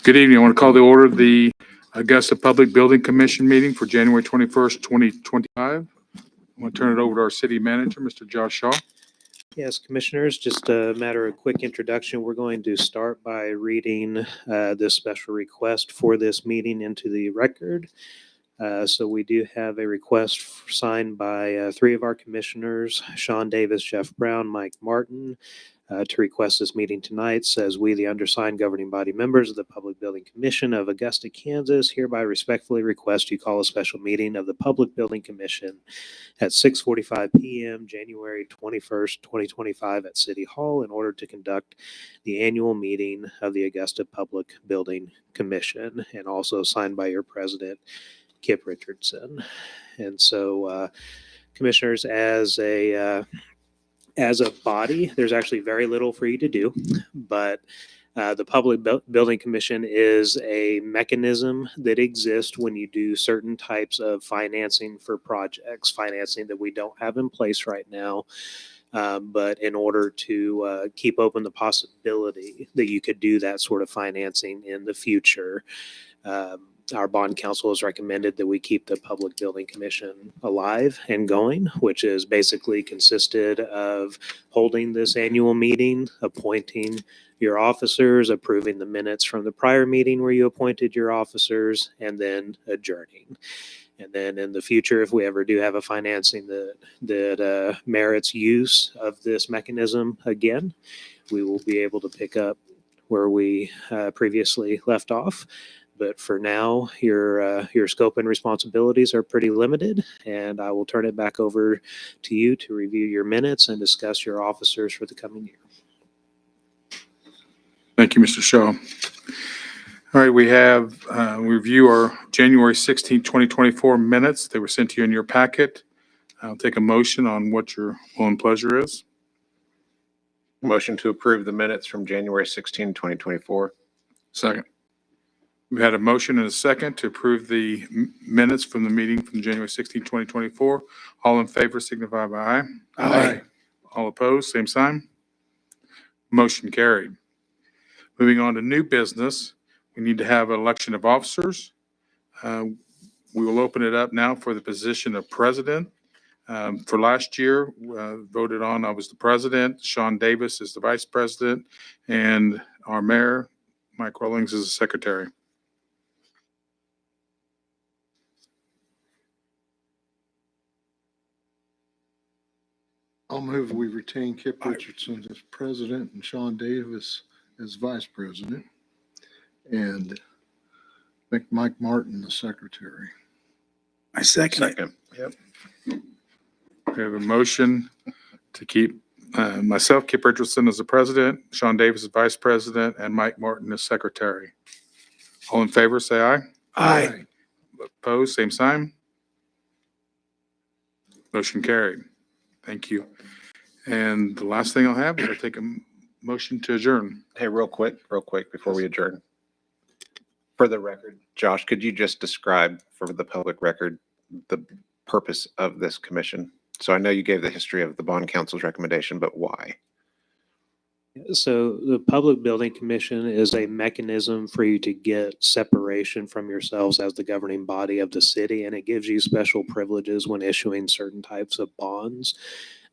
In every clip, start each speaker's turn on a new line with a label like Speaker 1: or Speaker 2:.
Speaker 1: Good evening. I want to call the order of the Augusta Public Building Commission meeting for January 21st, 2025. I want to turn it over to our city manager, Mr. Josh Shaw.
Speaker 2: Yes, Commissioners, just a matter of quick introduction. We're going to start by reading this special request for this meeting into the record. So we do have a request signed by three of our commissioners, Sean Davis, Jeff Brown, Mike Martin, to request this meeting tonight. Says, we, the undersigned governing body members of the Public Building Commission of Augusta, Kansas, hereby respectfully request you call a special meeting of the Public Building Commission at 6:45 p.m. January 21st, 2025 at City Hall in order to conduct the annual meeting of the Augusta Public Building Commission, and also signed by your president, Kip Richardson. And so, Commissioners, as a body, there's actually very little for you to do, but the Public Building Commission is a mechanism that exists when you do certain types of financing for projects, financing that we don't have in place right now. But in order to keep open the possibility that you could do that sort of financing in the future, our bond council has recommended that we keep the Public Building Commission alive and going, which is basically consisted of holding this annual meeting, appointing your officers, approving the minutes from the prior meeting where you appointed your officers, and then adjourning. And then in the future, if we ever do have a financing that merits use of this mechanism again, we will be able to pick up where we previously left off. But for now, your scope and responsibilities are pretty limited, and I will turn it back over to you to review your minutes and discuss your officers for the coming year.
Speaker 1: Thank you, Mr. Shaw. All right, we have review our January 16, 2024 minutes. They were sent to you in your packet. I'll take a motion on what your will and pleasure is.
Speaker 3: Motion to approve the minutes from January 16, 2024.
Speaker 1: Second. We had a motion and a second to approve the minutes from the meeting from January 16, 2024. All in favor signify by aye.
Speaker 3: Aye.
Speaker 1: All opposed, same sign. Motion carried. Moving on to new business, we need to have an election of officers. We will open it up now for the position of president. For last year, voted on, I was the president, Sean Davis is the vice president, and our mayor, Mike Rawlings, is the secretary.
Speaker 4: I'll move we retain Kip Richardson as president and Sean Davis as vice president, and make Mike Martin the secretary.
Speaker 5: I second.
Speaker 3: Yep.
Speaker 1: We have a motion to keep myself, Kip Richardson, as the president, Sean Davis as vice president, and Mike Martin as secretary. All in favor, say aye.
Speaker 5: Aye.
Speaker 1: Opposed, same sign. Motion carried. Thank you. And the last thing I'll have is I'll take a motion to adjourn.
Speaker 3: Hey, real quick before we adjourn. For the record, Josh, could you just describe for the public record the purpose of this commission? So I know you gave the history of the bond council's recommendation, but why?
Speaker 2: So the Public Building Commission is a mechanism for you to get separation from yourselves as the governing body of the city, and it gives you special privileges when issuing certain types of bonds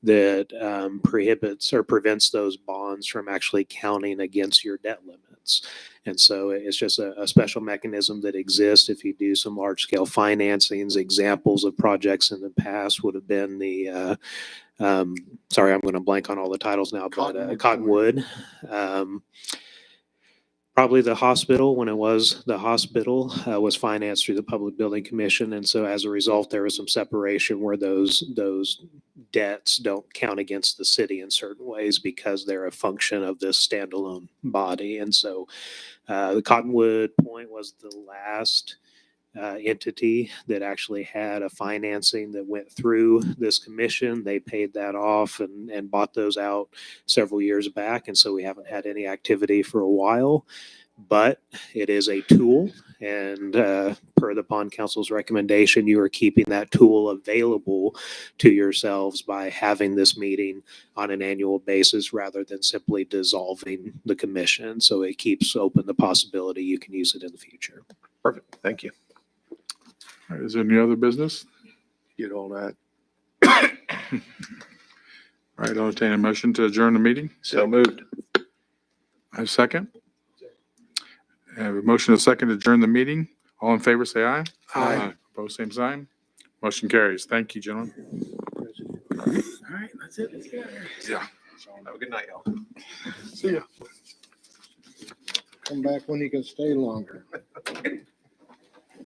Speaker 2: that prohibits or prevents those bonds from actually counting against your debt limits. And so it's just a special mechanism that exists if you do some large scale financings. Examples of projects in the past would have been the sorry, I'm going to blank on all the titles now, but Cottonwood. Probably the hospital, when it was the hospital, was financed through the Public Building Commission. And so as a result, there was some separation where those debts don't count against the city in certain ways because they're a function of this standalone body. And so the Cottonwood Point was the last entity that actually had a financing that went through this commission. They paid that off and bought those out several years back. And so we haven't had any activity for a while, but it is a tool And per the bond council's recommendation, you are keeping that tool available to yourselves by having this meeting on an annual basis rather than simply dissolving the commission. So it keeps open the possibility you can use it in the future.
Speaker 3: Perfect. Thank you.
Speaker 1: All right, is there any other business?
Speaker 4: Get all that.
Speaker 1: All right, I'll entertain a motion to adjourn the meeting.
Speaker 3: So moved.
Speaker 1: I have a second. I have a motion and a second to adjourn the meeting. All in favor, say aye.
Speaker 5: Aye.
Speaker 1: Opposed, same sign. Motion carries. Thank you, gentlemen.
Speaker 5: All right, that's it. Let's get out of here.
Speaker 1: Yeah.
Speaker 3: Have a good night, y'all.
Speaker 1: See ya.
Speaker 4: Come back when you can stay longer.